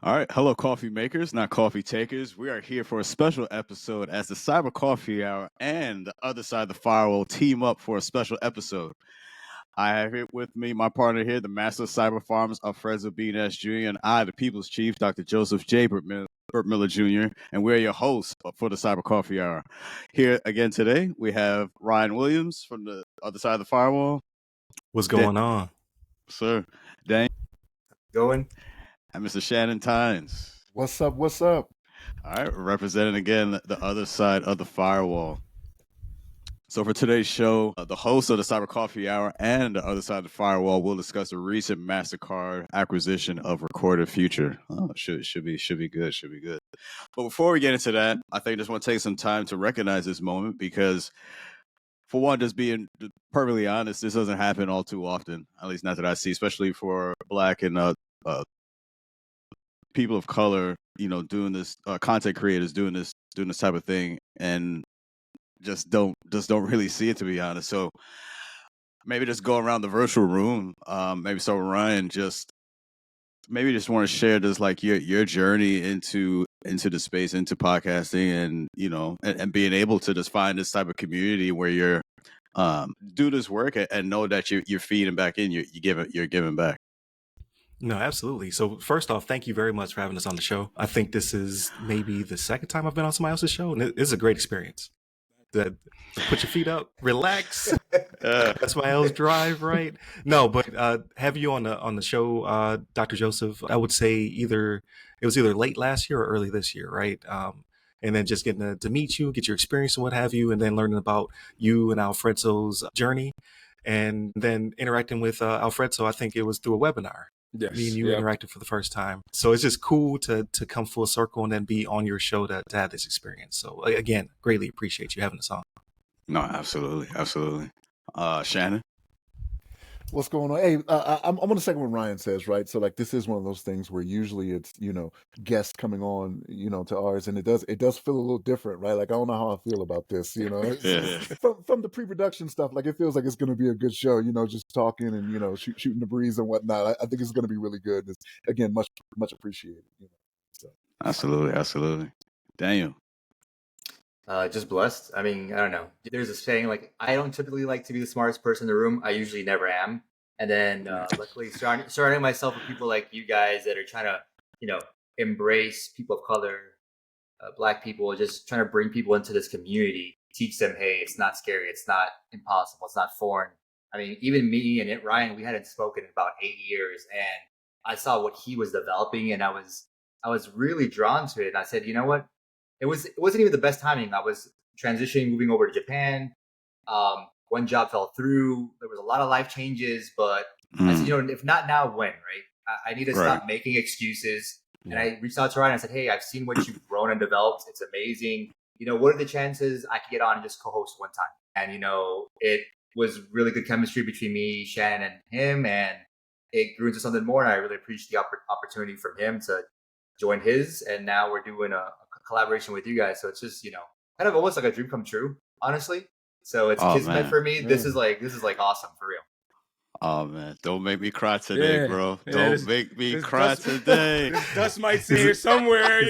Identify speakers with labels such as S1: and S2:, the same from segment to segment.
S1: All right. Hello, coffee makers, not coffee takers. We are here for a special episode as the Cyber Coffee Hour and the other side of the firewall team up for a special episode. I have here with me my partner here, the Master of Cyber Farms, Alfredo B, Nash Jr., and I, the People's Chief, Dr. Joseph J. Burt Miller Jr., and we're your hosts for the Cyber Coffee Hour. Here again today, we have Ryan Williams from the other side of the firewall.
S2: What's going on?
S1: Sir, Daniel.
S3: Going.
S1: And Mr. Shannon Tynes.
S4: What's up? What's up?
S1: All right, representing again the other side of the firewall. So for today's show, the host of the Cyber Coffee Hour and the other side of the firewall will discuss a recent Mastercard acquisition of Recorded Future. Oh, should be good. But before we get into that, I think I just want to take some time to recognize this moment because, for one, just being perfectly honest, this doesn't happen all too often. At least not that I see, especially for Black and people of color, doing this, content creators doing this type of thing, and just don't really see it, to be honest. So maybe just go around the virtual room. Maybe start with Ryan. Just want to share this, like your journey into the space, into podcasting, and being able to just find this type of community where you're do this work and know that you're feeding back in, you're giving back.
S2: No, absolutely. So first off, thank you very much for having us on the show. I think this is maybe the second time I've been on somebody else's show, and it's a great experience. Put your feet up, relax. That's why else drive, right? No, but have you on the show, Dr. Joseph? I would say it was either late last year or early this year, right? And then just getting to meet you, get your experience and what have you, and then learning about you and Alfredo's journey, and then interacting with Alfredo. I think it was through a webinar.
S3: Yes,
S2: me and you interacted for the first time. So it's just cool to come full circle and then be on your show to have this experience. So again, greatly appreciate you having us on.
S1: No, absolutely. Shannon?
S4: What's going on? Hey, I'm going to second what Ryan says, right? So, like, this is one of those things where usually it's, guests coming on, to ours, and it does feel a little different, right? Like, I don't know how I feel about this,
S1: Yeah.
S4: From the pre-production stuff, like, it feels like it's going to be a good show, just talking and, shooting the breeze and whatnot. I think it's going to be really good. It's, again, much appreciated, So.
S1: Absolutely. Daniel?
S3: Just blessed. I mean, I don't know. There's a saying, like, I don't typically like to be the smartest person in the room. I usually never am. And then luckily surrounding myself with people like you guys that are trying to, embrace people of color, Black people, just trying to bring people into this community, teach them, hey, it's not scary. It's not impossible. It's not foreign. I mean, even me and Ryan, we hadn't spoken in about 8 years, and I saw what he was developing, and I was really drawn to it. And I said, you know what? It wasn't even the best timing. I was transitioning, moving over to Japan. One job fell through. There was a lot of life changes, but I said, if not now, when, right? I need to stop making excuses. And I reached out to Ryan and I said, hey, I've seen what you've grown and developed. It's amazing. What are the chances I could get on and just co-host one time? And, it was really good chemistry between me, Shannon, and him. And it grew into something more. And I really appreciate the opportunity from him to join his. And now we're doing a collaboration with you guys. So it's just, kind of almost like a dream come true, honestly. So it's kismet for me. This is like awesome for real.
S1: Oh man, don't make me cry today, bro. Don't make me cry today.
S5: Dust might sit here somewhere,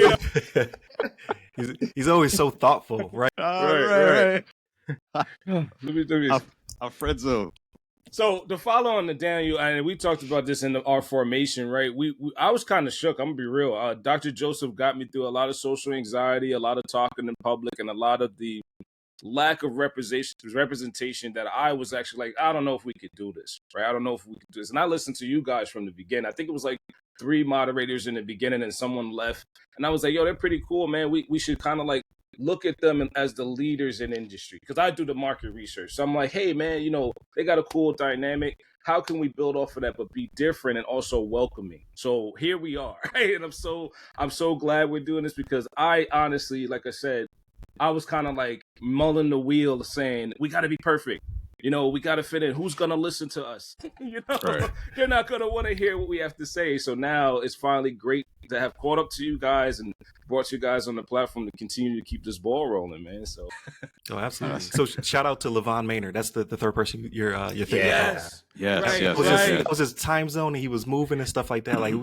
S2: He's always so thoughtful, right?
S1: Right.
S5: Let me.
S1: Alfredo.
S5: So to follow on to Daniel, and we talked about this in our formation, right? I was kind of shook. I'm gonna be real. Dr. Joseph got me through a lot of social anxiety, a lot of talking in public, and a lot of the lack of representation that I was actually like, I don't know if we could do this, right? I don't know if we could do this. And I listened to you guys from the beginning. I think it was like 3 moderators in the beginning and someone left. And I was like, yo, they're pretty cool, man. We should kind of like look at them as the leaders in industry, because I do the market research. So I'm like, hey, man, they got a cool dynamic. How can we build off of that, but be different and also welcoming? So here we are. And I'm so glad we're doing this, because I honestly, like I said, I was kind of like mulling the wheel saying, we got to be perfect. we got to fit in. Who's going to listen to us?
S1: Right.
S5: They're not going to want to hear what we have to say. So now it's finally great to have caught up to you guys and brought you guys on the platform to continue to keep this ball rolling, man. So,
S2: absolutely. So shout out to Levon Maynard. That's the third person you're thinking
S5: yes.
S1: Yes,
S5: Right,
S1: yes,
S5: right.
S2: That was his time zone, and he was moving and stuff like that. Like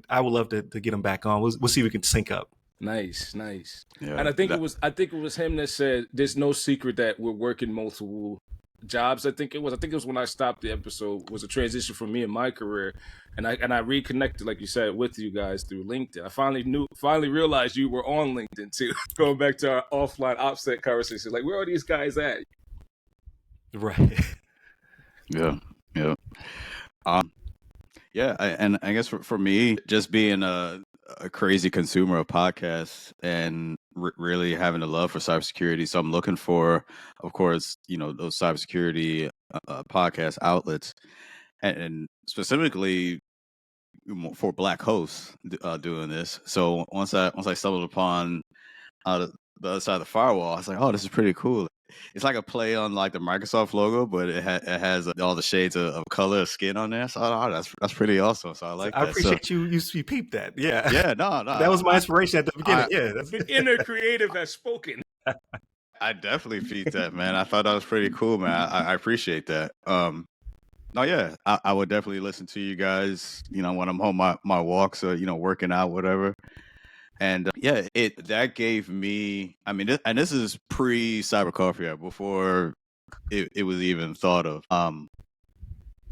S2: I would love to get him back on. We'll see if we can sync up.
S5: Nice.
S1: Yeah,
S5: And I think it was him that said, "There's no secret that we're working multiple jobs." I think it was when I stopped the episode. Was a transition for me in my career, and I reconnected, like you said, with you guys through LinkedIn. I finally realized you were on LinkedIn too. Going back to our offline offset conversation, like, where are these guys at?
S2: Right.
S1: yeah. And I guess for me, just being a crazy consumer of podcasts and really having a love for cybersecurity. So I'm looking for, of course, those cybersecurity podcast outlets, and specifically for Black hosts doing this. So once I stumbled upon the other side of the firewall, I was like, oh, this is pretty cool. It's like a play on like the Microsoft logo, but it has all the shades of color of skin on there. So that's pretty awesome. So I like
S2: I
S1: that.
S2: appreciate you peeped that. Yeah.
S1: Yeah, no.
S2: That was my inspiration at the beginning.
S5: The inner creative has spoken.
S1: I definitely peeped that, man. I thought that was pretty cool, man. I appreciate that. No, yeah, I would definitely listen to you guys, when I'm on my walks or, working out, whatever. And that gave me, I mean, and this is pre-Cyber Coffee Hour, before it was even thought of.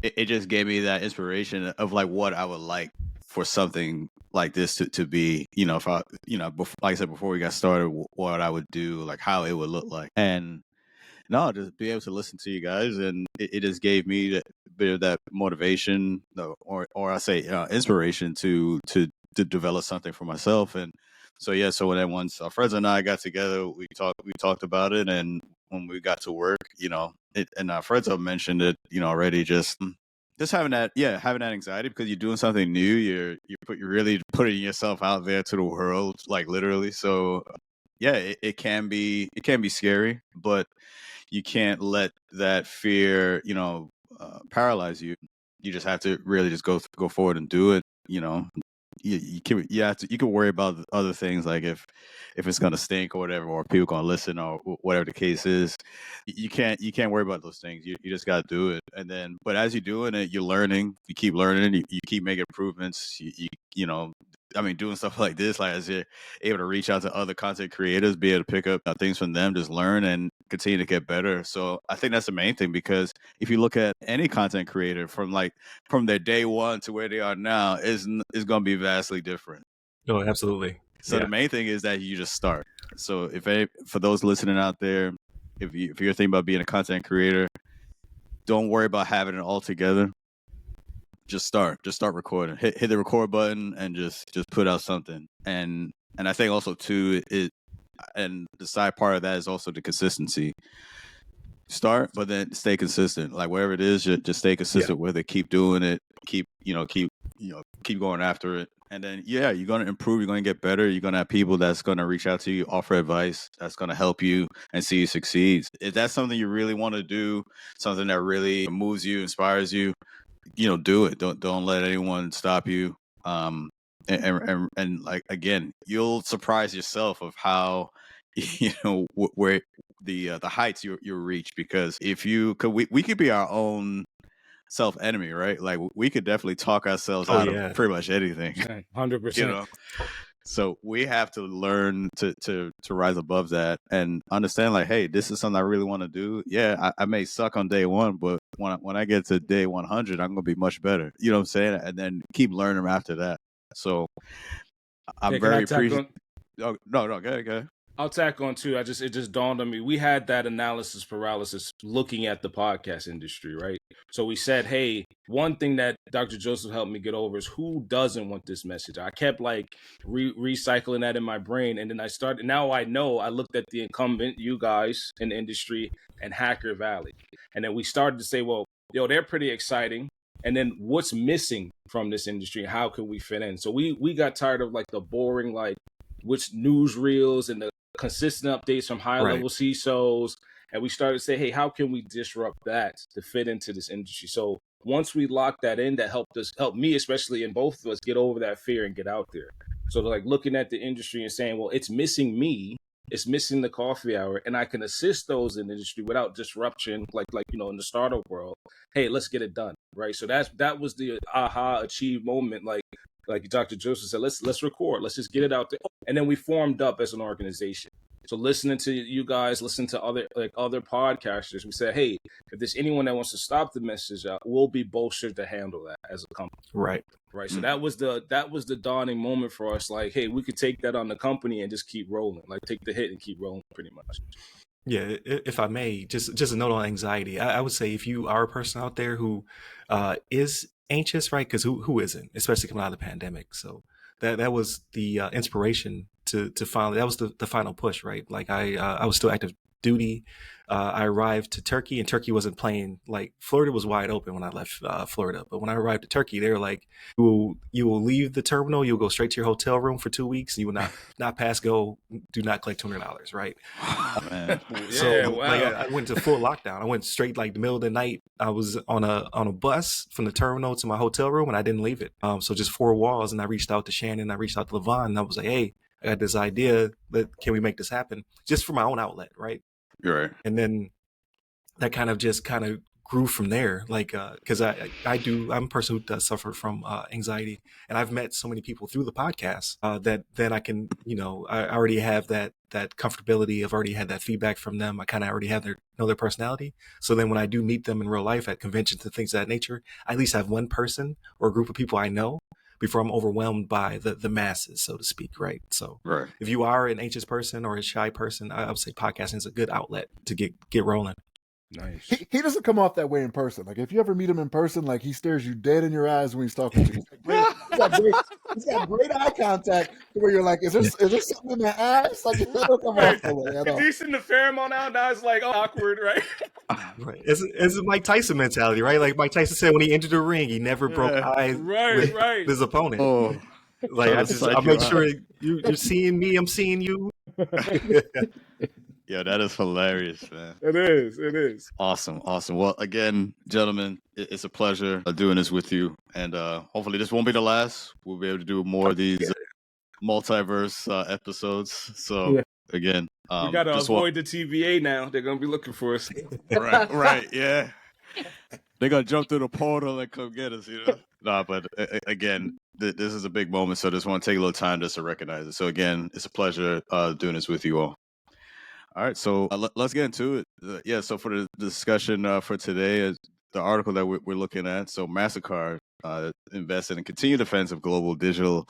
S1: It just gave me that inspiration of like what I would like for something like this to be, if I, before, like I said, before we got started, what I would do, like how it would look like. And no, just be able to listen to you guys, and it just gave me a bit of that motivation, or I say inspiration to develop something for myself. And so once Alfredo and I got together, we talked about it, and when we got to work, and Alfredo mentioned it, already, just having that anxiety because you're doing something new, you're really putting yourself out there to the world, like literally. So it can be scary, but you can't let that fear, paralyze you. You just have to really just go forward and do it. You can worry about other things, like if it's gonna stink or whatever, or people gonna listen or whatever the case is. You can't worry about those things. You just gotta do it. And then, but as you're doing it, you're learning. You keep learning. You keep making improvements. I mean, doing stuff like this, like as you're able to reach out to other content creators, be able to pick up things from them, just learn and continue to get better. So I think that's the main thing, because if you look at any content creator from their day one to where they are now, is going to be vastly different.
S2: Oh, absolutely.
S1: So the main thing is that you just start. So for those listening out there, if you're thinking about being a content creator, don't worry about having it all together. Just start recording. Hit the record button and just put out something. And I think also too, and the side part of that is also the consistency. Start, but then stay consistent. Like whatever it is, just stay consistent with it. Keep doing it. Keep going after it. And then you're going to improve. You're going to get better. You're going to have people that's going to reach out to you, offer advice that's going to help you and see you succeed. If that's something you really want to do, something that really moves you, inspires you, do it. Don't let anyone stop you. And like, again, you'll surprise yourself of how, where the heights you'll reach, because we could be our own self enemy, right? Like we could definitely talk ourselves out of pretty much anything.
S5: 100%.
S1: So we have to learn to rise above that and understand, like, hey, this is something I really want to do. Yeah, I may suck on day one, but when I get to day 100, I'm gonna be much better. You know what I'm saying? And then keep learning after that. So I'm very appreciative. Oh, no, go ahead.
S5: I'll tack on too. It just dawned on me. We had that analysis paralysis looking at the podcast industry, right? So we said, hey, one thing that Dr. Joseph helped me get over is who doesn't want this message. I kept like recycling that in my brain. And then now I know, I looked at the incumbent, you guys in the industry, and Hacker Valley. And then we started to say, well, they're pretty exciting. And then what's missing from this industry? How can we fit in? So we got tired of like the boring, like which newsreels and the consistent updates from high level CISOs And we started to say, hey, how can we disrupt that to fit into this industry? So once we locked that in, that helped me, especially in both of us, get over that fear and get out there. So like looking at the industry and saying, well, it's missing me. It's missing the coffee hour, and I can assist those in the industry without disruption, like in the startup world. Hey, let's get it done, right? So that was the aha achieve moment, like Dr. Joseph said. Let's record, let's just get it out there, and then we formed up as an organization. So listening to you guys, listening to other podcasters, we said, hey, if there's anyone that wants to stop the message out, we'll be bolstered to handle that as a company.
S2: Right.
S5: So that was the dawning moment for us. Like, hey, we could take that on the company and just keep rolling. Like, take the hit and keep rolling, pretty much.
S2: Yeah, if I may, just a note on anxiety. I would say if you are a person out there who is anxious, right? Because who isn't, especially coming out of the pandemic. So that was the inspiration to finally, that was the final push, right? Like I was still active duty. I arrived to Turkey, and Turkey wasn't playing. Like Florida was wide open when I left Florida, but when I arrived to Turkey, they were like, "You will leave the terminal. You'll go straight to your hotel room for 2 weeks, and you will not pass go. Do not collect $200, right?"
S1: Man.
S2: So like, I went to full lockdown. I went straight like the middle of the night. I was on a bus from the terminal to my hotel room, and I didn't leave it. So just 4 walls, and I reached out to Shannon. I reached out to Levon, and I was like, "Hey, I got this idea. Can we make this happen?" Just for my own outlet, right?
S1: You're right.
S2: And then that kind of grew from there. Like, cause I'm a person who does suffer from anxiety, and I've met so many people through the podcast that then I can, I already have that comfortability. I've already had that feedback from them. I kind of already know their personality. So then when I do meet them in real life at conventions and things of that nature, I at least have one person or a group of people I know before I'm overwhelmed by the masses, so to speak, right? So if you are an anxious person or a shy person, I would say podcasting is a good outlet to get rolling.
S5: Nice.
S4: He doesn't come off that way in person. Like if you ever meet him in person, like he stares you dead in your eyes when he's talking to you. He's got great eye contact where you're like, is there something in their eyes? Like he don't come off that way at all.
S5: If he's in the Fairmont now it's like awkward, right?
S2: Right. It's a Mike Tyson mentality, right? Like Mike Tyson said when he entered the ring, he never broke eyes with his opponent.
S1: Oh,
S2: like I make sure you're seeing me, I'm seeing you.
S1: Yeah, that is hilarious, man.
S5: It is.
S1: Awesome. Well, again, gentlemen, it's a pleasure doing this with you. And hopefully this won't be the last. We'll be able to do more of these multiverse episodes. So, again,
S5: we got to avoid the TVA now. They're going to be looking for us.
S1: Right, yeah. They're going to jump through the portal and come get us, No, but again, this is a big moment. So I just want to take a little time just to recognize it. So, again, it's a pleasure doing this with you all. All right, so let's get into it. So for the discussion for today, the article that we're looking at, so Mastercard invested in continued defense of global digital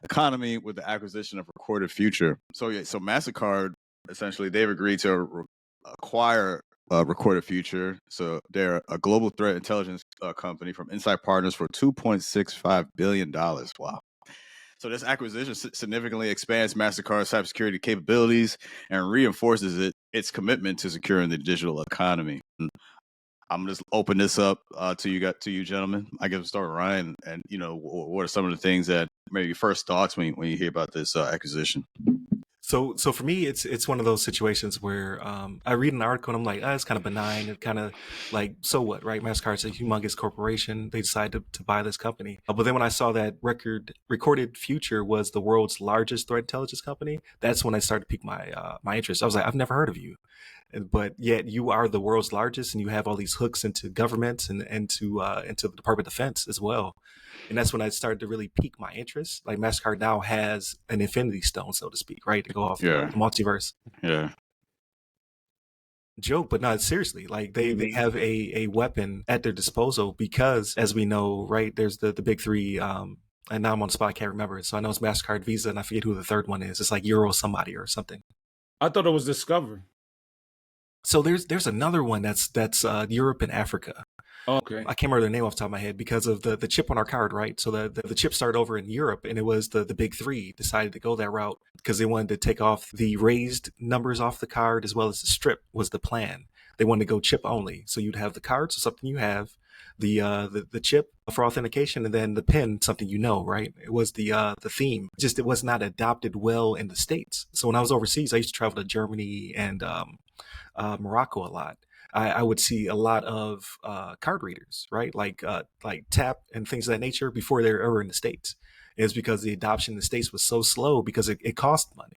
S1: economy with the acquisition of Recorded Future. So Mastercard, essentially, they've agreed to acquire Recorded Future. So they're a global threat intelligence company from Insight Partners for $2.65 billion. Wow. So this acquisition significantly expands Mastercard's cybersecurity capabilities and reinforces its commitment to securing the digital economy. I'm going to just open this up to you gentlemen. I guess we'll start with Ryan. And what are some of the things that maybe first thoughts when you hear about this acquisition?
S2: So for me, it's one of those situations where I read an article and I'm like, it's kind of benign. It's kind of like, so what, right? Mastercard's a humongous corporation. They decided to buy this company. But then when I saw that Recorded Future was the world's largest threat intelligence company, that's when I started to pique my interest. I was like, I've never heard of you. But yet you are the world's largest, and you have all these hooks into governments and into the Department of Defense as well. And that's when I started to really pique my interest. Like Mastercard now has an infinity stone, so to speak, right? To go off the multiverse.
S1: Yeah.
S2: Joke, but not seriously. Like they have a weapon at their disposal because, as we know, right, there's the big three. And now I'm on the spot, I can't remember it. So I know it's Mastercard, Visa, and I forget who the third one is. It's like Euro somebody or something.
S5: I thought it was Discover.
S2: So there's another one that's Europe and Africa.
S5: Okay.
S2: I can't remember their name off the top of my head because of the chip on our card, right? So the chip started over in Europe, and it was the big three decided to go that route because they wanted to take off the raised numbers off the card as well as the strip was the plan. They wanted to go chip only. So you'd have the card, so something you have, the chip for authentication, and then the PIN, something right? It was the theme. Just it was not adopted well in the States. So when I was overseas, I used to travel to Germany and Morocco a lot. I would see a lot of card readers, right? Like tap and things of that nature before they were ever in the States. It's because the adoption in the States was so slow because it cost money.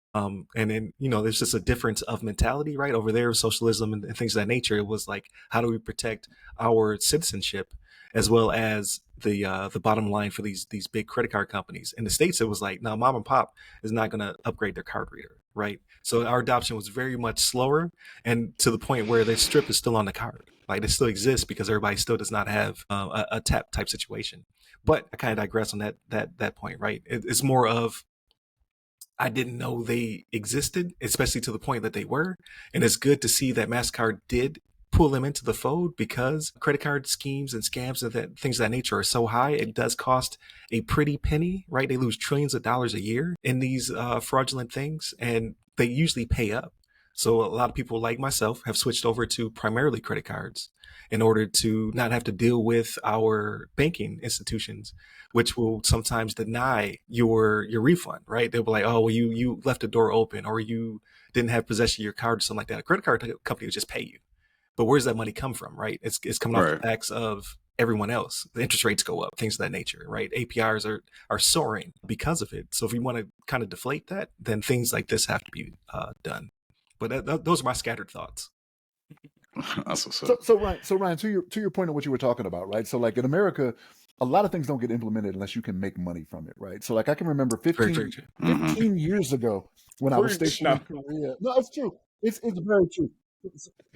S2: And then, there's just a difference of mentality, right? Over there, socialism and things of that nature. It was like, how do we protect our citizenship as well as the bottom line for these big credit card companies? In the States, it was like, no, mom and pop is not going to upgrade their card reader, right? So our adoption was very much slower, and to the point where the strip is still on the card. Like, it still exists because everybody still does not have a tap type situation. But I kind of digress on that point, right? It's more of, I didn't know they existed, especially to the point that they were. And it's good to see that Mastercard did pull them into the fold, because credit card schemes and scams and things of that nature are so high. It does cost a pretty penny, right? They lose trillions of dollars a year in these fraudulent things, and they usually pay up. So a lot of people like myself have switched over to primarily credit cards in order to not have to deal with our banking institutions, which will sometimes deny your refund, right? They'll be like, oh, well, you left the door open, or you didn't have possession of your card or something like that. A credit card company will just pay you. But where's that money come from, right? It's coming off the backs of everyone else. The interest rates go up, things of that nature, right? APRs are soaring because of it. So if we want to kind of deflate that, then things like this have to be done. But those are my scattered thoughts.
S4: So Ryan, to your point of what you were talking about, right? So like in America, a lot of things don't get implemented unless you can make money from it, right? So like I can remember 15 years ago when I was stationed in Korea. No, it's true. It's very true.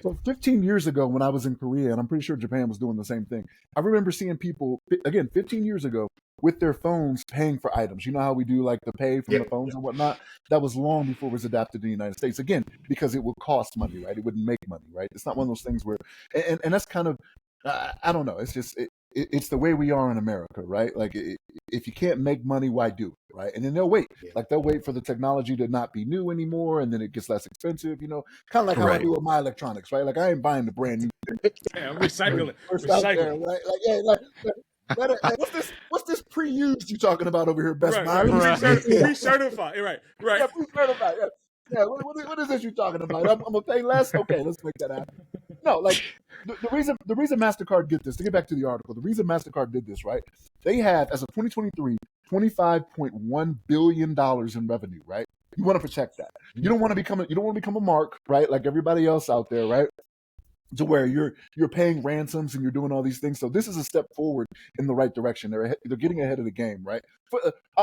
S4: So 15 years ago when I was in Korea, and I'm pretty sure Japan was doing the same thing, I remember seeing people, again, 15 years ago, with their phones paying for items. You know how we do like the pay from the phones and whatnot? That was long before it was adapted to the United States. Again, because it would cost money, right? It wouldn't make money, right? It's not one of those things where, and that's kind of, I don't know. It's just, it's the way we are in America, right? Like if you can't make money, why do it, right? And then they'll wait. Like they'll wait for the technology to not be new anymore, and then it gets less expensive, kind of like how I do with my electronics, right? Like I ain't buying the brand new thing.
S5: I'm recycling.
S4: There, right? Like, what's this pre-used you talking about over here, Best Buy?
S5: Pre-certified, right?
S4: Yeah, pre-certified. Yeah. What is this you talking about? I'm gonna pay less. Okay, let's make that happen. No, like the reason Mastercard did this. To get back to the article, the reason Mastercard did this, right? They had, as of 2023, $25.1 billion in revenue, right? You want to protect that. You don't want to become a mark, right? Like everybody else out there, right? To where you're paying ransoms and you're doing all these things. So this is a step forward in the right direction. They're getting ahead of the game, right?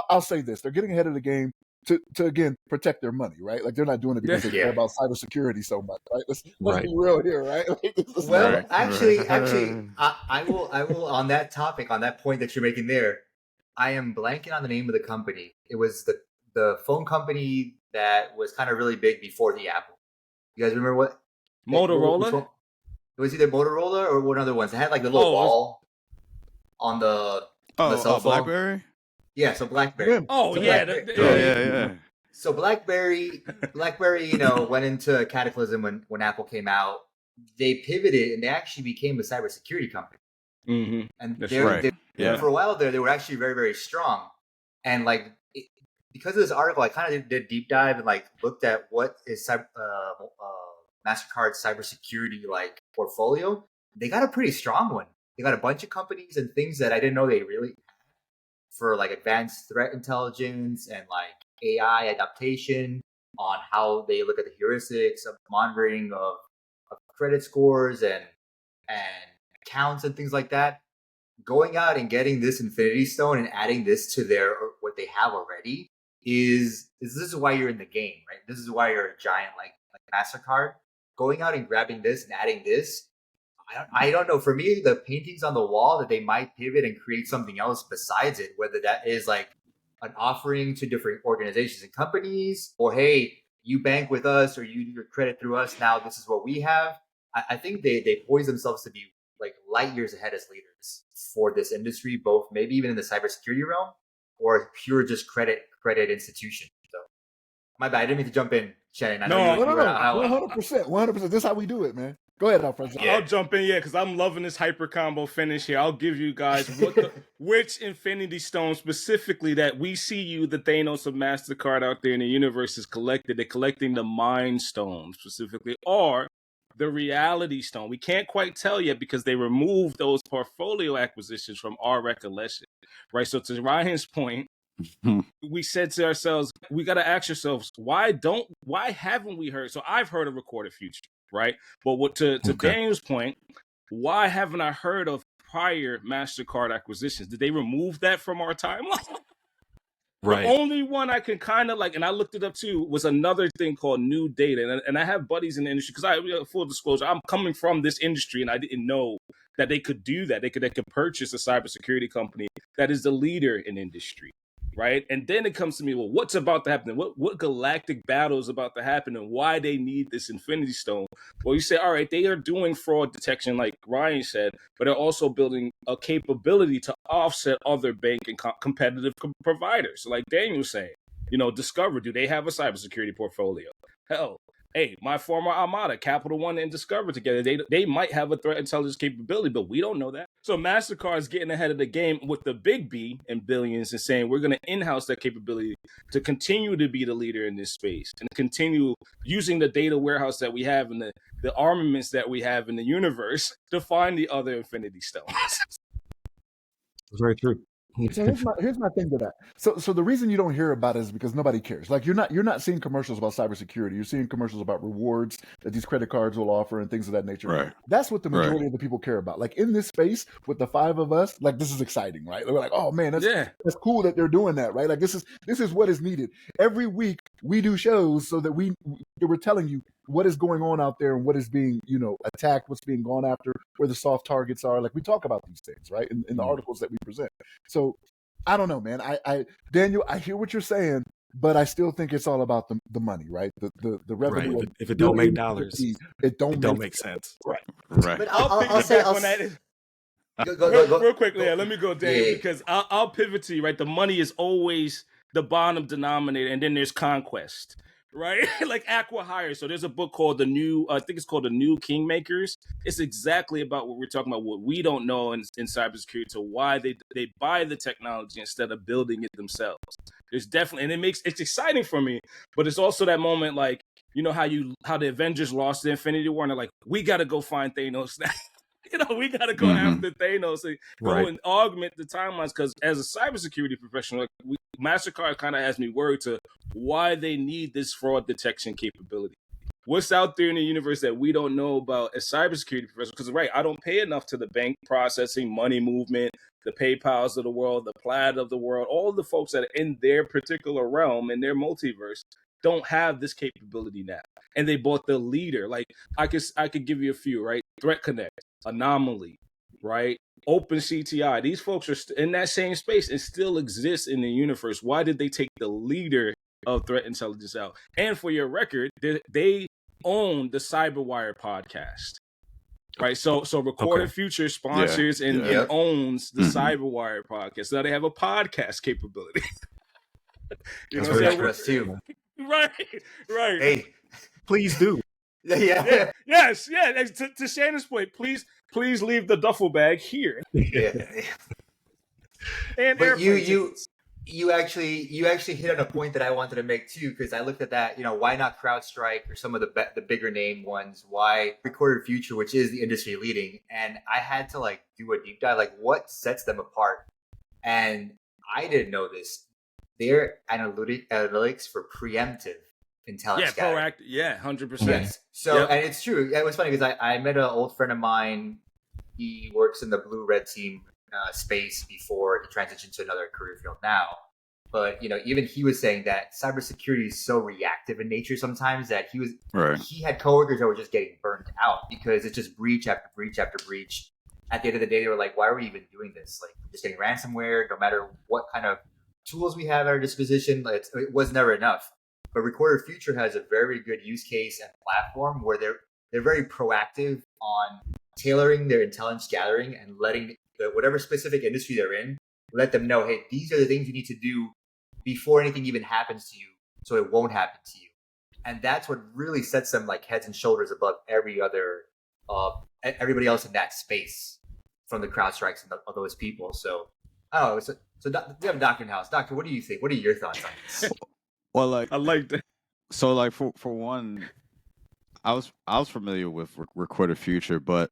S4: I'll say this: they're getting ahead of the game to again protect their money, right? Like they're not doing it because they care about cybersecurity so much, right? Let's be real here, right?
S3: Well, actually, I will on that topic, on that point that you're making there, I am blanking on the name of the company. It was the phone company that was kind of really big before the Apple. You guys remember what?
S5: Motorola?
S3: It was either Motorola or one other ones. It had like the little ball on the cell phone.
S1: BlackBerry?
S3: Yeah, so BlackBerry.
S5: Oh,
S3: so
S5: yeah.
S3: Yeah. So BlackBerry, went into cataclysm when Apple came out. They pivoted and they actually became a cybersecurity company.
S5: Mm-hmm.
S3: And
S5: That's
S3: for a while there, they were actually very, very strong. And because of this article, I kind of did deep dive and looked at what is Mastercard's cybersecurity portfolio. They got a pretty strong one. They got a bunch of companies and things that I didn't know they really had for advanced threat intelligence and AI adaptation on how they look at the heuristics of monitoring of credit scores and accounts and things like that. Going out and getting this Infinity Stone and adding this to what they have already is this is why you're in the game, right? This is why you're a giant like Mastercard. Going out and grabbing this and adding this, I don't know. For me, the paintings on the wall that they might pivot and create something else besides it, whether that is an offering to different organizations and companies, or hey, you bank with us or you do your credit through us. Now this is what we have. I think they poise themselves to be light years ahead as leaders for this industry, both maybe even in the cybersecurity realm or pure just credit institution. So my bad. I didn't mean to jump in, Shannon. I know
S4: no, 100%. This is how we do it, man. Go ahead, Alfredo.
S3: Yeah.
S5: I'll jump in, because I'm loving this hyper combo finish here. I'll give you guys which Infinity Stone specifically that we see you, the Thanos of Mastercard out there in the universe is collected. They're collecting the Mind Stone specifically, or the Reality Stone. We can't quite tell yet because they removed those portfolio acquisitions from our recollection, right? So to Ryan's point, we said to ourselves, we got to ask ourselves, why haven't we heard? So I've heard of Recorded Future, right? But to Daniel's point, why haven't I heard of prior MasterCard acquisitions? Did they remove that from our timeline?
S2: Right.
S5: The only one I can kind of like, and I looked it up too, was another thing called New Data. And I have buddies in the industry because full disclosure, I'm coming from this industry and I didn't know that they could do that. They could purchase a cybersecurity company that is the leader in industry. Right. And then it comes to me, well, what's about to happen? What galactic battle is about to happen and why they need this Infinity Stone? Well, you say, all right, they are doing fraud detection, like Ryan said, but they're also building a capability to offset other bank and competitive providers. So like Daniel saying, Discover, do they have a cybersecurity portfolio? Hell, hey, my former Armada, Capital One and Discover together, they might have a threat intelligence capability, but we don't know that. So MasterCard is getting ahead of the game with the big B in billions and saying we're going to in-house that capability to continue to be the leader in this space and continue using the data warehouse that we have and the armaments that we have in the universe to find the other Infinity Stones.
S2: Very true.
S4: So here's my thing to that. So the reason you don't hear about it is because nobody cares. Like you're not seeing commercials about cybersecurity. You're seeing commercials about rewards that these credit cards will offer and things of that nature.
S1: Right.
S4: That's what the majority of the people care about. Like in this space with the five of us, like this is exciting, right? We're like, oh man, that's cool that they're doing that, right? Like this is what is needed. Every week we do shows so that we're telling you what is going on out there and what is being, attacked, what's being gone after, where the soft targets are. Like we talk about these things, right? In the articles that we present. So I don't know, man. Daniel, I hear what you're saying, but I still think it's all about the money, right? The revenue.
S2: Right. If it don't make dollars,
S4: it don't
S2: make sense.
S1: Right.
S3: But I'll say on that.
S5: Go. Real quickly, let me go, Daniel, because I'll pivot to you, right? The money is always the bottom denominator, and then there's conquest. Right? Like Acqui-Hire. So there's a book called The New Kingmakers. It's exactly about what we're talking about, what we don't know in cybersecurity, to why they buy the technology instead of building it themselves. There's definitely, and it's exciting for me, but it's also that moment like, how the Avengers lost the Infinity War and they're like, we got to go find Thanos now. We got to go after Thanos and go and augment the timelines. Because as a cybersecurity professional, MasterCard kind of has me worried to why they need this fraud detection capability. What's out there in the universe that we don't know about as cybersecurity professionals? Because, I don't pay enough to the bank processing, money movement, the PayPals of the world, the Plaid of the world, all the folks that are in their particular realm, in their multiverse, don't have this capability now. And they bought the leader. Like, I could give you a few, right? Threat Connect, Anomaly, right? OpenCTI. These folks are in that same space and still exist in the universe. Why did they take the leader of threat intelligence out? And for your record, they own the Cyberwire podcast, right? So Recorded Future sponsors and owns the Cyberwire podcast. So now they have a podcast capability.
S3: That's very for us too.
S5: Right.
S3: Hey,
S2: please do.
S3: Yeah.
S5: Yes. To Shannon's point, please leave the duffel bag here.
S3: Yeah.
S5: And
S3: but you actually hit on a point that I wanted to make too, because I looked at that. Why not CrowdStrike or some of the bigger name ones? Why Recorded Future, which is the industry leading? And I had to do a deep dive, what sets them apart. And I didn't know this. Their analytics for preemptive intelligence.
S5: Yeah, proactive. Yeah, 100%.
S3: Yes. So, and it's true. It was funny because I met an old friend of mine. He works in the blue-red team space before he transitioned to another career field now. But, even he was saying that cybersecurity is so reactive in nature sometimes that he had coworkers that were just getting burnt out because it's just breach after breach after breach. At the end of the day, they were like, why are we even doing this? We're just getting ransomware, no matter what kind of tools we have at our disposition. It was never enough. But Recorded Future has a very good use case and platform where they're very proactive on tailoring their intelligence gathering and letting whatever specific industry they're in, let them know, hey, these are the things you need to do before anything even happens to you, so it won't happen to you. And that's what really sets them heads and shoulders above every other everybody else in that space from the CrowdStrikes and of those people. So, I don't know. So we have a doctor in the house. Doctor, what do you think? What are your thoughts on this?
S1: Well, like
S5: I like that.
S1: so, like for one, I was familiar with Recorded Future, but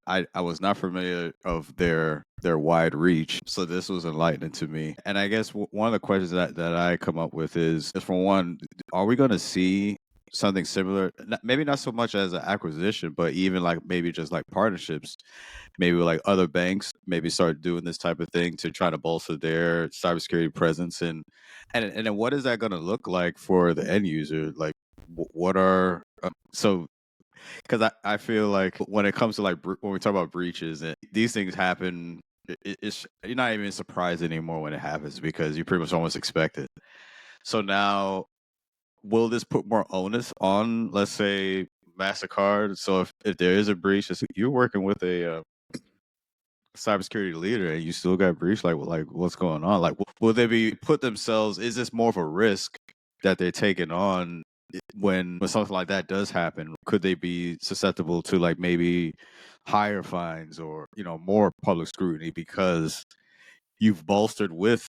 S1: I was not familiar of their wide reach. So this was enlightening to me. And I guess one of the questions that I come up with is for one, are we going to see something similar? Maybe not so much as an acquisition, but even like maybe just like partnerships. Maybe like other banks maybe start doing this type of thing to try to bolster their cybersecurity presence, and then what is that going to look like for the end user? Like, what are so because I feel like when it comes to like when we talk about breaches, these things happen. It's you're not even surprised anymore when it happens because you pretty much almost expect it. So now, will this put more onus on, let's say, Mastercard? So if there is a breach, you're working with a cybersecurity leader and you still got breached, like what's going on? Like, will they be put themselves? Is this more of a risk that they're taking on when something like that does happen? Could they be susceptible to like maybe higher fines or more public scrutiny because you've bolstered with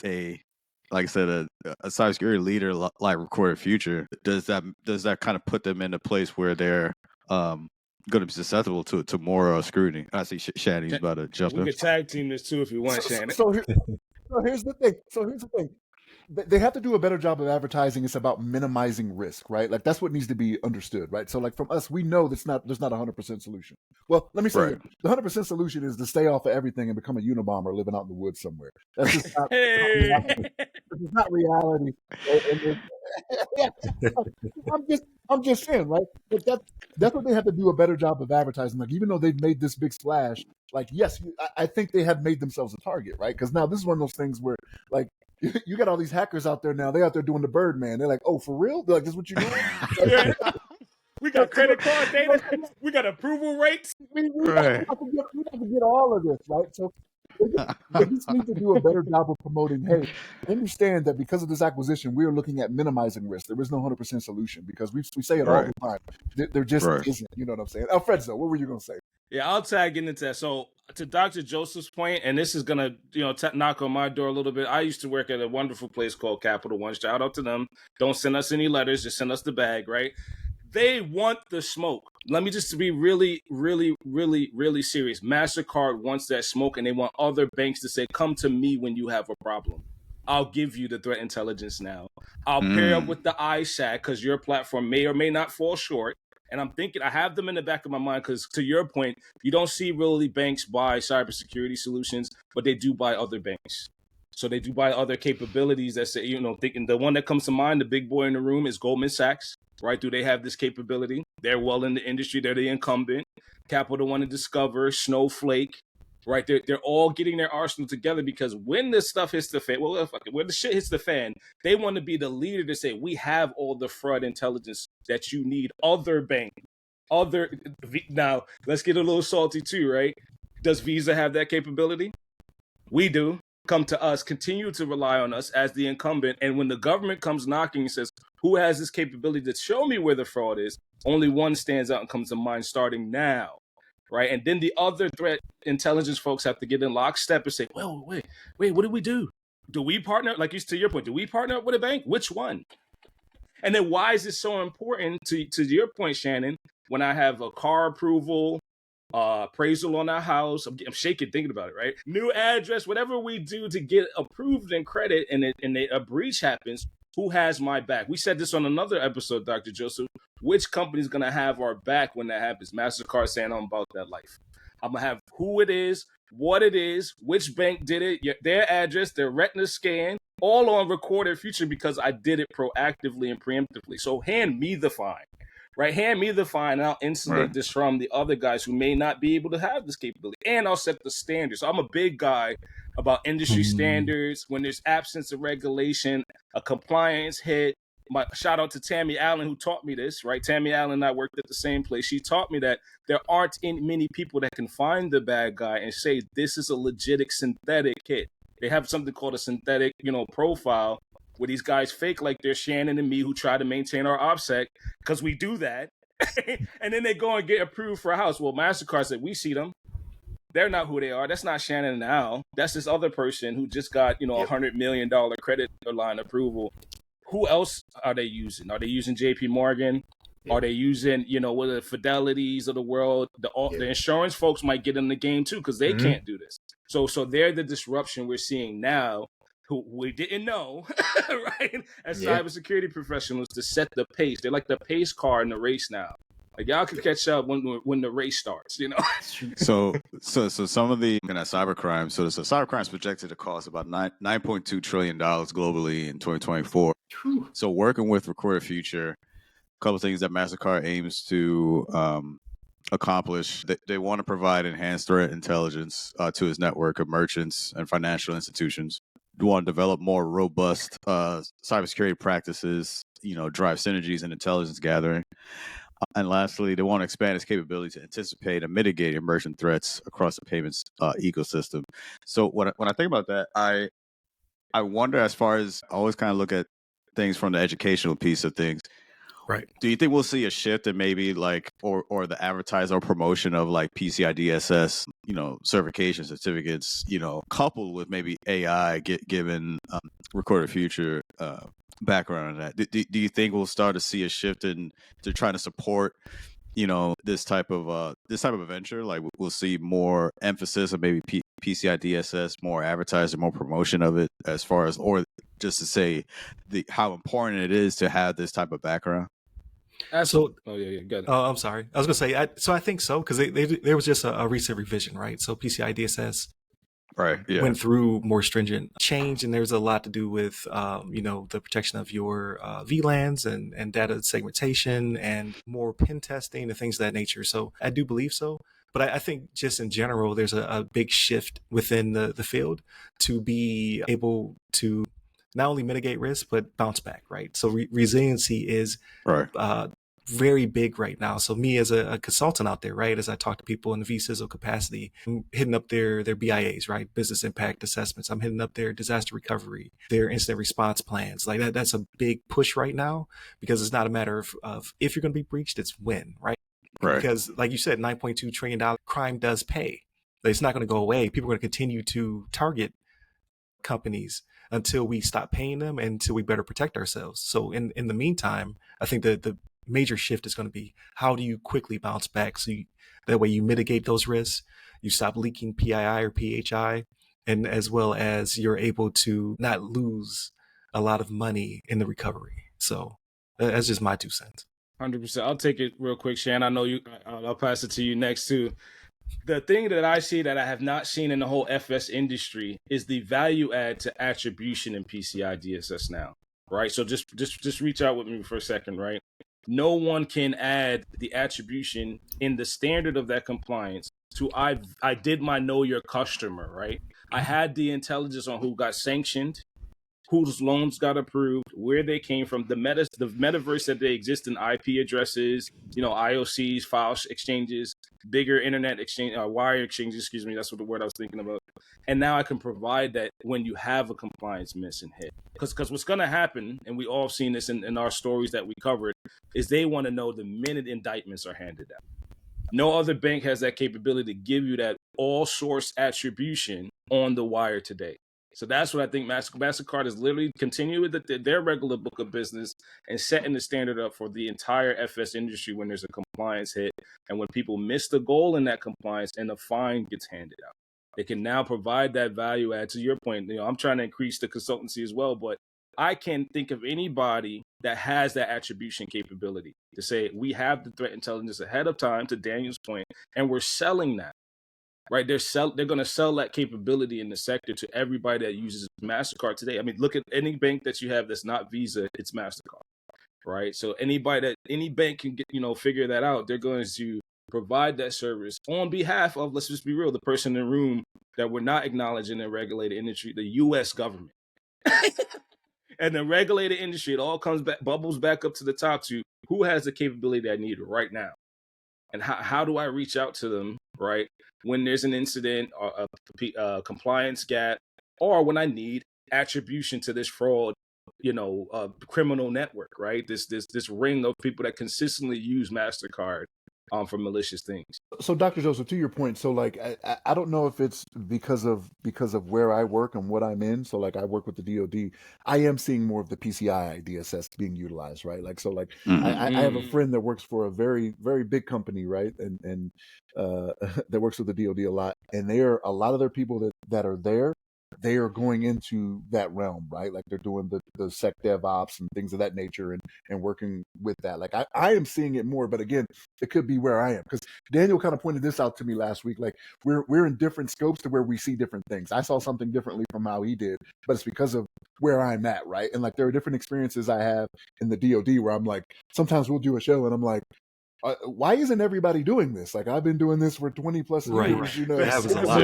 S1: like I said, a cybersecurity leader like Recorded Future? Does that kind of put them in a place where they're going to be susceptible to more scrutiny? I see Shanny's about to jump
S5: We
S1: in.
S5: could tag team this too if you want, Shannon.
S4: So here's the thing. They have to do a better job of advertising. It's about minimizing risk, right? Like that's what needs to be understood, right? So like from us, we know there's not a 100% solution. Well, let me say
S1: Right.
S4: it. The 100% solution is to stay off of everything and become a Unabomber living out in the woods somewhere. That's just not, it's not reality. I'm just saying, right? But that's what they have to do a better job of advertising. Like even though they've made this big splash, like yes, I think they have made themselves a target, right? Because now this is one of those things where like you got all these hackers out there now. They're out there doing the Birdman. They're like, oh, for real? They're like, this is what you're doing?
S5: We got credit card data. We got approval rates.
S4: We have to get all of this, right? So they just need to do a better job of promoting, hey, understand that because of this acquisition, we're looking at minimizing risk. There is no 100% solution because we say it all the time. There just isn't. You know what I'm saying? Alfredo, what were you going to say?
S5: Yeah, I'll tag into that. So to Dr. Joseph's point, and this is gonna, knock on my door a little bit. I used to work at a wonderful place called Capital One. Shout out to them. Don't send us any letters, just send us the bag, right? They want the smoke. Let me just be really, really, really, really serious. Mastercard wants that smoke, and they want other banks to say, come to me when you have a problem. I'll give you the threat intelligence now. I'll pair up with the ISAC because your platform may or may not fall short. And I'm thinking, I have them in the back of my mind because to your point, you don't see really banks buy cybersecurity solutions, but they do buy other banks. So they do buy other capabilities that say, thinking the one that comes to mind, the big boy in the room is Goldman Sachs, right? Do they have this capability? They're well in the industry. They're the incumbent. Capital One and Discover, Snowflake, right? They're all getting their arsenal together because when this stuff hits the fan, when the shit hits the fan, they want to be the leader to say, we have all the fraud intelligence that you need. Now, let's get a little salty too, right? Does Visa have that capability? We do. Come to us, continue to rely on us as the incumbent. And when the government comes knocking and says, who has this capability to show me where the fraud is? Only one stands out and comes to mind starting now. Right. And then the other threat intelligence folks have to get in lockstep and say, well, wait, what do we do? Do we partner? Like to your point, do we partner up with a bank? Which one? And then why is this so important to your point, Shannon? When I have a car approval, appraisal on our house, I'm shaking thinking about it, right? New address, whatever we do to get approved and credit and a breach happens, who has my back? We said this on another episode, Dr. Joseph. Which company is going to have our back when that happens? Mastercard saying I'm about that life. I'm going to have who it is, what it is, which bank did it, their address, their retina scan, all on Recorded Future because I did it proactively and preemptively. So hand me the fine, right? Hand me the fine and I'll insulate this from the other guys who may not be able to have this capability. And I'll set the standards. So I'm a big guy about industry standards. When there's absence of regulation, a compliance hit. My shout out to Tammy Allen who taught me this, right? Tammy Allen and I worked at the same place. She taught me that there aren't many people that can find the bad guy and say this is a legit synthetic hit. They have something called a synthetic, profile where these guys fake like they're Shannon and me who try to maintain our OPSEC because we do that. And then they go and get approved for a house. Well, Mastercard said, we see them. They're not who they are. That's not Shannon and Al. That's this other person who just got, $100 million credit line approval. Who else are they using? Are they using JP Morgan? Are they using, what are the Fidelities of the world? The insurance folks might get in the game too, because they can't do this. So they're the disruption we're seeing now, who we didn't know, right? As cybersecurity professionals, to set the pace. They're like the pace car in the race now. Like, y'all can catch up when the race starts,
S1: So some of the cybercrime. So cybercrime is projected to cost about $9.2 trillion globally in 2024. So working with Recorded Future, a couple of things that Mastercard aims to accomplish. They want to provide enhanced threat intelligence to its network of merchants and financial institutions. They want to develop more robust cybersecurity practices, drive synergies and intelligence gathering. And lastly, they want to expand its capability to anticipate and mitigate emerging threats across the payments ecosystem. So when I think about that, I wonder, as far as I always kind of look at things from the educational piece of things.
S2: Right.
S1: Do you think we'll see a shift in maybe or the advertising or promotion of PCI DSS, certification certificates, coupled with maybe AI given Recorded Future background on that? Do you think we'll start to see a shift in to trying to support, this type of venture? Like we'll see more emphasis on maybe PCI DSS, more advertising, more promotion of it, as far as, or just to say how important it is to have this type of background.
S2: So,
S5: good.
S2: Oh, I'm sorry. I was going to say, I think so, because there was just a recent revision, right? So PCI DSS went through more stringent change, and there's a lot to do with, the protection of your VLANs and data segmentation and more pen testing and things of that nature. So I do believe so. But I think just in general, there's a big shift within the field to be able to not only mitigate risk, but bounce back, right? So resiliency is very big right now. So me as a consultant out there, right, as I talk to people in the vCISO capacity, I'm hitting up their BIAs, right, business impact assessments. I'm hitting up their disaster recovery, their incident response plans. Like that's a big push right now, because it's not a matter of if you're going to be breached, it's when, right? Because like you said, $9.2 trillion crime does pay. It's not going to go away. People are going to continue to target companies until we stop paying them and until we better protect ourselves. So in the meantime, I think the major shift is going to be, how do you quickly bounce back? So that way you mitigate those risks, you stop leaking PII or PHI, and as well as you're able to not lose a lot of money in the recovery. So that's just my 2 cents.
S5: 100%. I'll take it real quick, Shan. I know you. I'll pass it to you next too. The thing that I see that I have not seen in the whole FS industry is the value add to attribution in PCI DSS now, right? So just reach out with me for a second, right? No one can add the attribution in the standard of that compliance to I did my know your customer, right? I had the intelligence on who got sanctioned, whose loans got approved, where they came from, the metaverse that they exist in, IP addresses, IOCs, file exchanges, bigger internet exchange, wire exchanges, excuse me, that's what the word I was thinking about. And now I can provide that when you have a compliance miss and hit. Because what's going to happen, and we all seen this in our stories that we covered, is they want to know the minute indictments are handed out. No other bank has that capability to give you that all source attribution on the wire today. So that's what I think Mastercard is literally continuing with their regular book of business and setting the standard up for the entire FS industry when there's a compliance hit and when people miss the goal in that compliance and the fine gets handed out. They can now provide that value add. To your point, I'm trying to increase the consultancy as well, but I can't think of anybody that has that attribution capability to say we have the threat intelligence ahead of time, to Daniel's point, and we're selling that. Right, they're going to sell that capability in the sector to everybody that uses Mastercard today. I mean, look at any bank that you have that's not Visa, it's Mastercard, right? So any bank can get, figure that out. They're going to provide that service on behalf of, let's just be real, the person in the room that we're not acknowledging in the regulated industry, the U.S. government. And the regulated industry, it all comes back, bubbles back up to the top to who has the capability I need right now, and how do I reach out to them, right? When there's an incident or a compliance gap, or when I need attribution to this fraud criminal network, right? This ring of people that consistently use Mastercard for malicious things.
S4: So, Dr. Joseph, to your point, so like I don't know if it's because of where I work and what I'm in. So like I work with the DoD. I am seeing more of the PCI DSS being utilized, right? Like so, like I have a friend that works for a very very big company, right? And that works with the DoD a lot, and a lot of their people that are there. They are going into that realm, right? Like they're doing the sec dev ops and things of that nature and working with that. Like I am seeing it more, but again, it could be where I am. Because Daniel kind of pointed this out to me last week. Like we're in different scopes to where we see different things. I saw something differently from how he did, but it's because of where I'm at, right? And like there are different experiences I have in the DoD where I'm like, sometimes we'll do a show and I'm like, why isn't everybody doing this? Like I've been doing this for 20 plus years, you know.
S2: That happens a lot.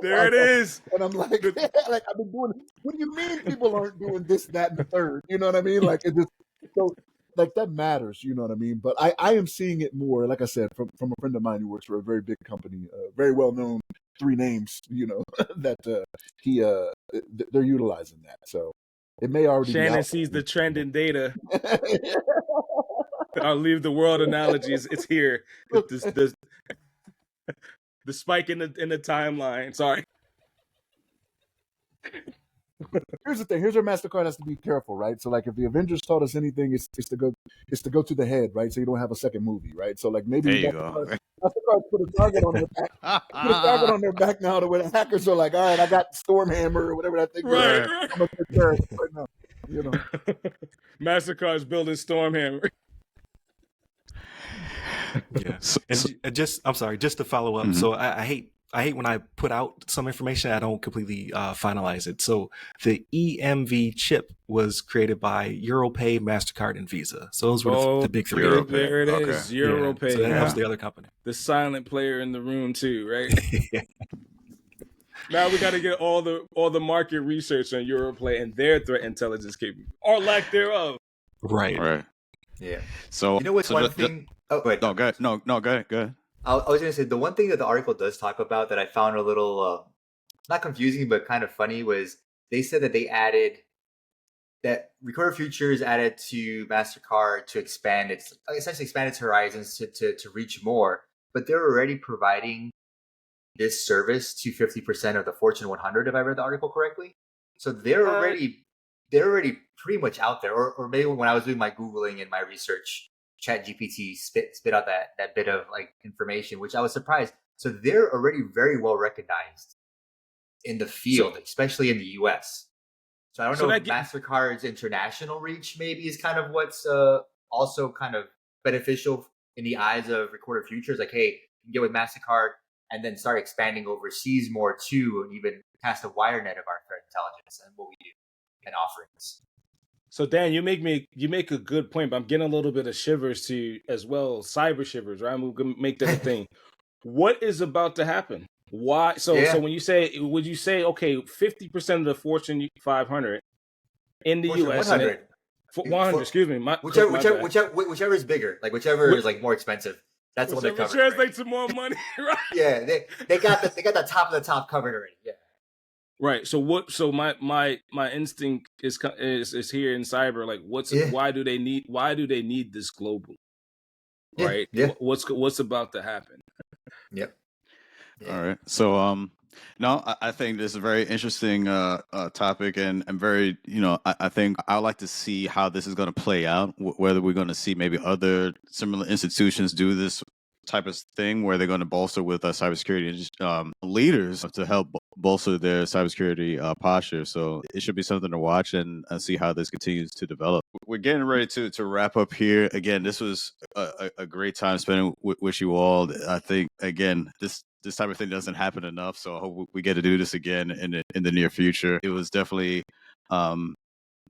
S5: There it is.
S4: And I'm like, like I've been doing. What do you mean people aren't doing this, that, and the third? You know what I mean? Like it just so like that matters. You know what I mean? But I am seeing it more, like I said, from a friend of mine who works for a very big company, very well known, 3 names. You know that they're utilizing that. So it may already.
S5: Shannon sees the trend in data. I'll leave the world analogy. It's here. The spike in the timeline. Sorry.
S4: Here's the thing. Here's where Mastercard has to be careful, right? So, like, if the Avengers taught us anything, it's to go to the head, right? So you don't have a second movie, right? So, like, maybe Mastercard put a target on their back. Put a target on their back now to where the hackers are like, all right, I got Stormhammer or whatever that thing.
S5: Right.
S4: I'm gonna take care of it right now. You know,
S5: Mastercard's building Stormhammer.
S2: Yeah, and I'm sorry, just to follow up. So I hate when I put out some information, I don't completely finalize it. So the EMV chip was created by Europay, Mastercard, and Visa. So those were the big 3.
S5: Europay. There it is, Europay.
S2: Yeah. So that helps the other company.
S5: The silent player in the room too, right? Now we got to get all the market research on Europay and their threat intelligence capability or lack thereof.
S2: Right.
S3: Yeah.
S1: So
S3: you know what's one thing? Oh, wait.
S1: No, go ahead. No, go ahead. Go ahead.
S3: I was going to say the one thing that the article does talk about that I found a little not confusing but kind of funny was they said that they added that Recorder Futures added to Mastercard to essentially expand its horizons to reach more, but they're already providing this service to 50% of the Fortune 100, if I read the article correctly. So they're already pretty much out there. Or maybe when I was doing my Googling and my research, ChatGPT spit out that bit of like information, which I was surprised. So they're already very well recognized in the field, especially in the US. So I don't know if Mastercard's international reach maybe is kind of what's also kind of beneficial in the eyes of Recorder Futures. Like, hey, you can get with Mastercard and then start expanding overseas more too, and even cast a wire net of our threat intelligence and what we do and offerings.
S5: So Dan, you make a good point, but I'm getting a little bit of shivers too as well. Cyber shivers, right? I'm gonna make that a thing. What is about to happen? Why? So when you say, would you say, okay, 50% of the Fortune 500 in the
S3: Fortune
S5: US,
S3: 100.
S5: 100, excuse me,
S3: whichever is bigger, like whichever is like more expensive. That's what they're covering.
S5: Translates to more money, right?
S3: Yeah, they got the top of the top covered already. Yeah.
S5: Right. So my instinct is here in cyber. Like, why do they need this global? Right.
S3: Yeah.
S5: What's about to happen?
S3: Yep. Yeah.
S1: All right. So no, I think this is a very interesting topic and very, I think I would like to see how this is going to play out, whether we're going to see maybe other similar institutions do this type of thing where they're going to bolster with cybersecurity leaders to help bolster their cybersecurity posture. So it should be something to watch and see how this continues to develop. We're getting ready to wrap up here. Again, this was a great time spending with you all. I think, again, this type of thing doesn't happen enough. So I hope we get to do this again in the near future. It was definitely an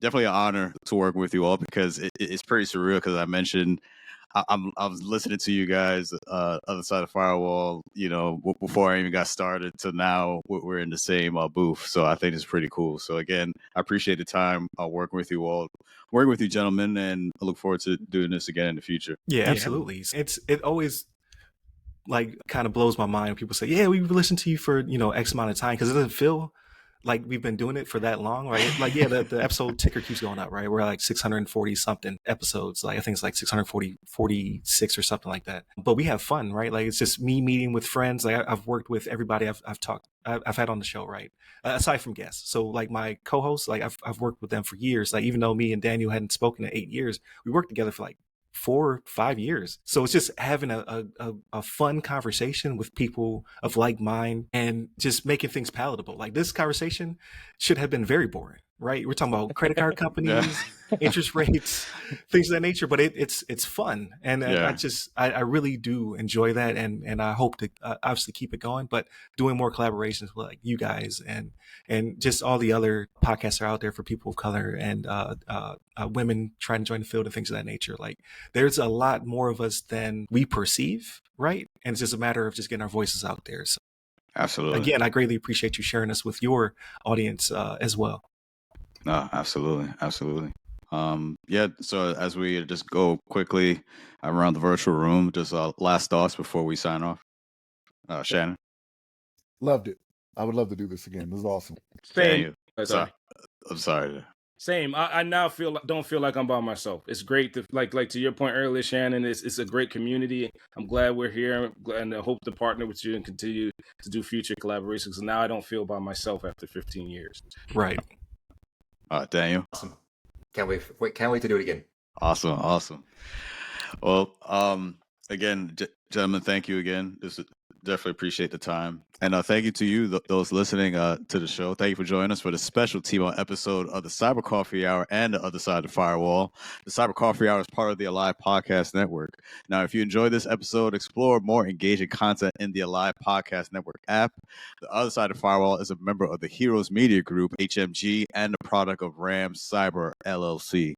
S1: honor to work with you all because it's pretty surreal because I mentioned I was listening to you guys other side of Firewall, before I even got started to now we're in the same booth. So I think it's pretty cool. So again, I appreciate the time working with you all, working with you gentlemen, and I look forward to doing this again in the future.
S2: Yeah, absolutely. It always like kind of blows my mind when people say, yeah, we listened to you for, X amount of time, because it doesn't feel like we've been doing it for that long, right? Like, yeah, the episode ticker keeps going up, right? We're like 640 something episodes. Like I think it's like 646 or something like that. But we have fun, right? Like it's just me meeting with friends. Like I've worked with everybody I've had on the show, right? Aside from guests. So like my co-hosts, like I've worked with them for years. Like even though me and Daniel hadn't spoken in 8 years, we worked together for like 4 or 5 years. So it's just having a fun conversation with people of like mind and just making things palatable. Like this conversation should have been very boring, right? We're talking about credit card companies, interest rates, things of that nature, but it's fun. And I really do enjoy that. And I hope to obviously keep it going, but doing more collaborations with like you guys and just all the other podcasts are out there for people of color and women trying to join the field and things of that nature. Like there's a lot more of us than we perceive, right? And it's just a matter of just getting our voices out there. So
S1: Absolutely.
S2: again, I greatly appreciate you sharing us with your audience as well.
S1: No, absolutely. Absolutely. So as we just go quickly around the virtual room, just last thoughts before we sign off. Shannon.
S4: Loved it. I would love to do this again. This is awesome.
S5: Same.
S1: Sorry. I'm sorry.
S5: Same. I now don't feel like I'm by myself. It's great to like to your point earlier, Shannon. It's a great community. I'm glad we're here, and I hope to partner with you and continue to do future collaborations. Because now I don't feel by myself after 15 years.
S2: Right.
S1: Daniel.
S3: Awesome. Can't wait to do it again.
S1: Awesome. Well, again, gentlemen, thank you again. Definitely appreciate the time. And thank you to you, those listening to the show. Thank you for joining us for the special T-Bone episode of the Cyber Coffee Hour and the Other Side of the Firewall. The Cyber Coffee Hour is part of the Alive Podcast Network. Now, if you enjoyed this episode, explore more engaging content in the Alive Podcast Network app. The Other Side of the Firewall is a member of the Heroes Media Group, HMG, and the product of Ram Cyber, LLC.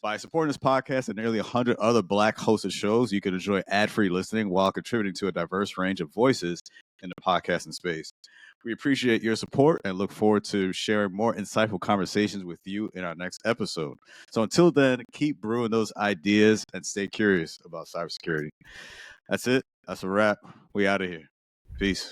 S1: By supporting this podcast and nearly 100 other Black-hosted shows, you can enjoy ad-free listening while contributing to a diverse range of voices in the podcasting space. We appreciate your support and look forward to sharing more insightful conversations with you in our next episode. So until then, keep brewing those ideas and stay curious about cybersecurity. That's it. That's a wrap. We out of here. Peace.